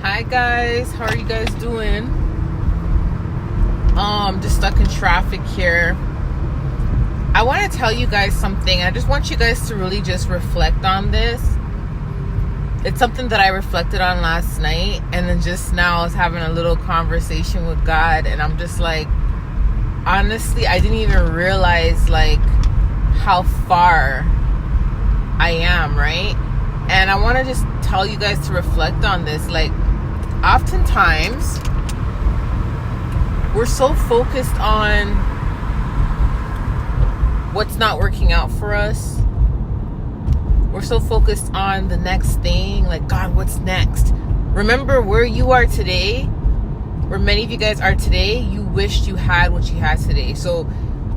Hi guys, how are you guys doing? Just stuck in traffic here. I want to tell you guys something. I just want you guys to really just reflect on this. It's something that I reflected on last night, and then just now I was having a little conversation with God, and I'm just like, honestly, I didn't even realize like how far I am, right? And I want to just tell you guys to reflect on this. Like, oftentimes we're so focused on what's not working out for us. We're so focused on the next thing, like, God, what's next? Remember where you are today, where many of you guys are today, you wished you had what you had today. So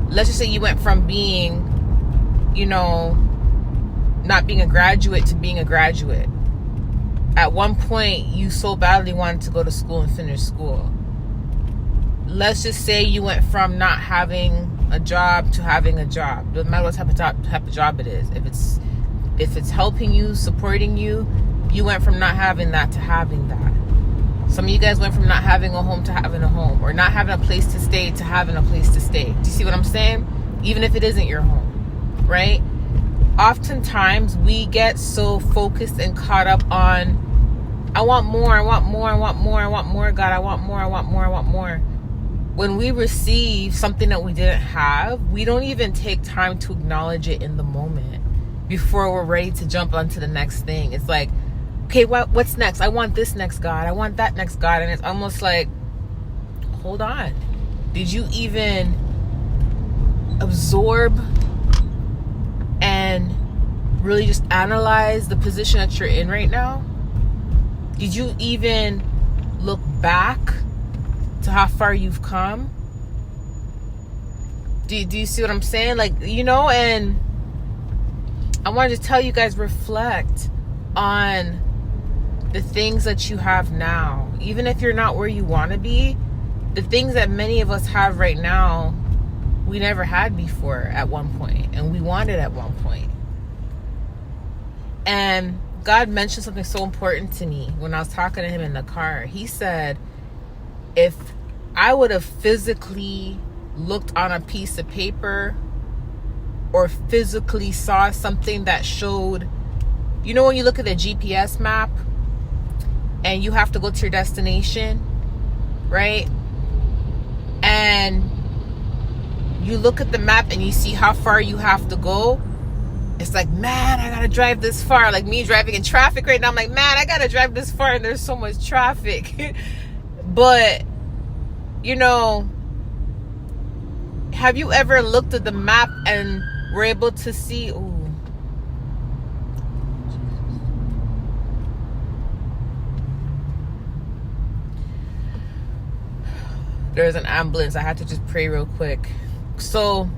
let's just say you went from being, not being a graduate to being a graduate. At one point, you so badly wanted to go to school and finish school. Let's just say you went from not having a job to having a job. Doesn't matter what type of job it is. If it's helping you, supporting you, you went from not having that to having that. Some of you guys went from not having a home to having a home, or not having a place to stay to having a place to stay. Do you see what I'm saying? Even if it isn't your home, right? Oftentimes we get so focused and caught up on, I want more, I want more, I want more, I want more, God, I want more, I want more, I want more. When we receive something that we didn't have, we don't even take time to acknowledge it in the moment before we're ready to jump onto the next thing. It's like, okay, what's next? I want this next, God. I want that next, God. And it's almost like, hold on. Did you even absorb and really just analyze the position that you're in right now? Did you even look back to how far you've come? Do you see what I'm saying? Like, and I wanted to tell you guys, reflect on the things that you have now. Even if you're not where you want to be, the things that many of us have right now, we never had before at one point, and we wanted at one point. And God mentioned something so important to me when I was talking to him in the car. He said, if I would have physically looked on a piece of paper or physically saw something that showed, when you look at the GPS map and you have to go to your destination, right? And you look at the map and you see how far you have to go. It's like, man, I gotta drive this far. Like me driving in traffic right now, I'm like, man, I gotta drive this far and there's so much traffic. But, have you ever looked at the map and were able to see, there's an ambulance. I had to just pray real quick. So,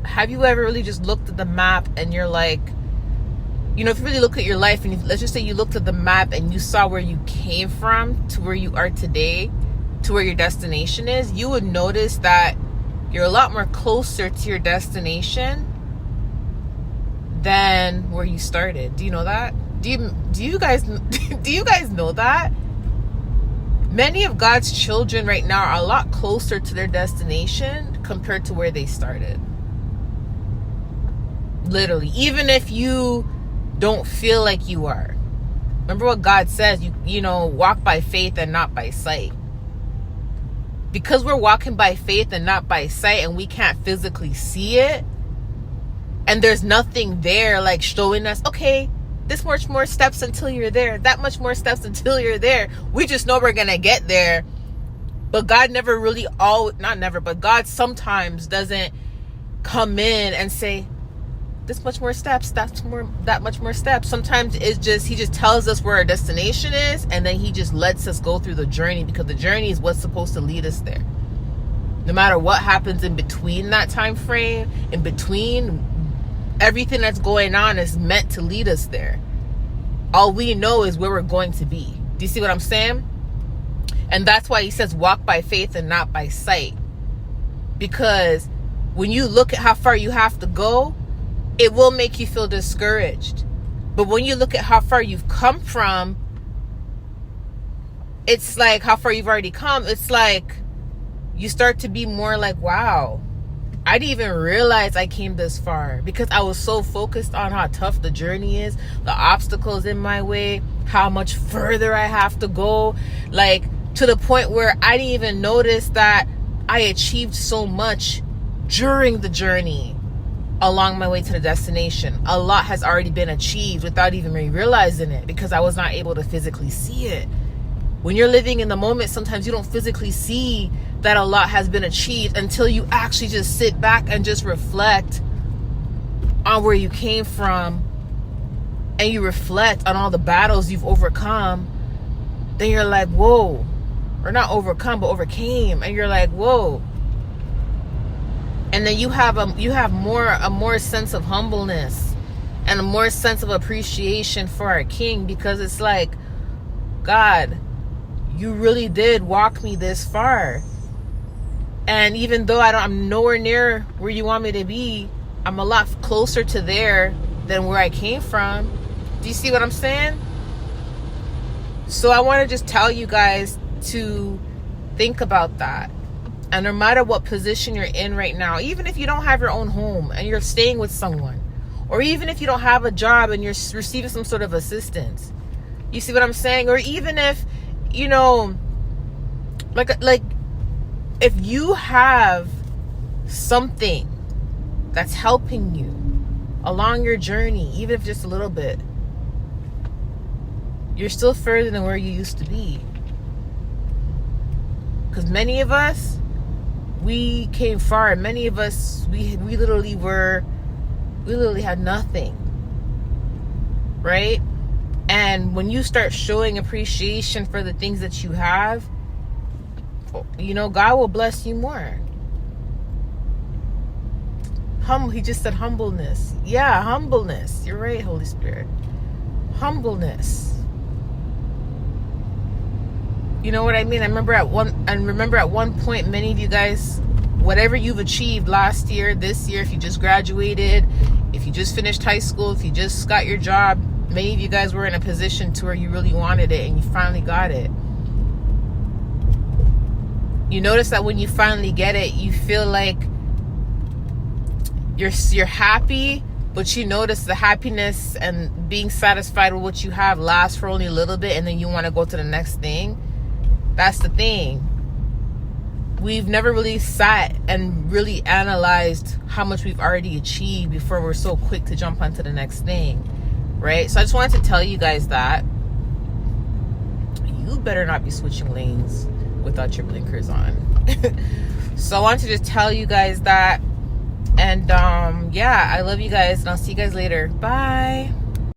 have you ever really just looked at the map and you're like, if you really look at your life, and let's just say you looked at the map and you saw where you came from to where you are today, to where your destination is, you would notice that you're a lot more closer to your destination than where you started. Do you know that? Do you guys know that? Many of God's children right now are a lot closer to their destination compared to where they started. Literally, even if you don't feel like you are. Remember what God says, you walk by faith and not by sight. Because we're walking by faith and not by sight, and we can't physically see it, and there's nothing there like showing us, okay, this much more steps until you're there, that much more steps until you're there. We just know we're gonna get there. But God never really, not never, but God sometimes doesn't come in and say, this much more steps, that much more steps. Sometimes it's just, he just tells us where our destination is, and then he just lets us go through the journey, because the journey is what's supposed to lead us there. No matter what happens in between that time frame, in between, everything that's going on is meant to lead us there. All we know is where we're going to be. Do you see what I'm saying? And that's why he says walk by faith and not by sight. Because when you look at how far you have to go, it will make you feel discouraged. But when you look at how far you've come from, it's like how far you've already come. It's like you start to be more like, wow, I didn't even realize I came this far, because I was so focused on how tough the journey is, the obstacles in my way, how much further I have to go, like to the point where I didn't even notice that I achieved so much during the journey along my way to the destination. A lot has already been achieved without even me realizing it, because I was not able to physically see it. When you're living in the moment, sometimes you don't physically see that a lot has been achieved until you actually just sit back and just reflect on where you came from, and you reflect on all the battles you've overcome. Then you're like, whoa, or not overcome, but overcame, and you're like, whoa. And then you have a more sense of humbleness and a more sense of appreciation for our King, because it's like, God, you really did walk me this far. And even though I'm nowhere near where you want me to be, I'm a lot closer to there than where I came from. Do you see what I'm saying? So I want to just tell you guys to think about that. And no matter what position you're in right now, even if you don't have your own home and you're staying with someone, or even if you don't have a job and you're receiving some sort of assistance, you see what I'm saying? Or even if, you know, like if you have something that's helping you along your journey, even if just a little bit, you're still further than where you used to be. Because many of us, we came far, and many of us, we literally had nothing, right? And when you start showing appreciation for the things that you have, you know, God will bless you more. He just said humbleness. Yeah, humbleness. You're right, Holy Spirit. Humbleness. You know what I mean? I remember at one point, many of you guys, whatever you've achieved last year, this year, if you just graduated, if you just finished high school, if you just got your job, many of you guys were in a position to where you really wanted it and you finally got it. You notice that when you finally get it, you feel like you're happy, but you notice the happiness and being satisfied with what you have lasts for only a little bit, and then you want to go to the next thing. That's the thing. We've never really sat and really analyzed how much we've already achieved before we're so quick to jump onto the next thing, right? So I just wanted to tell you guys that you better not be switching lanes without your blinkers on. So I wanted to just tell you guys that. And yeah, I love you guys, and I'll see you guys later. Bye.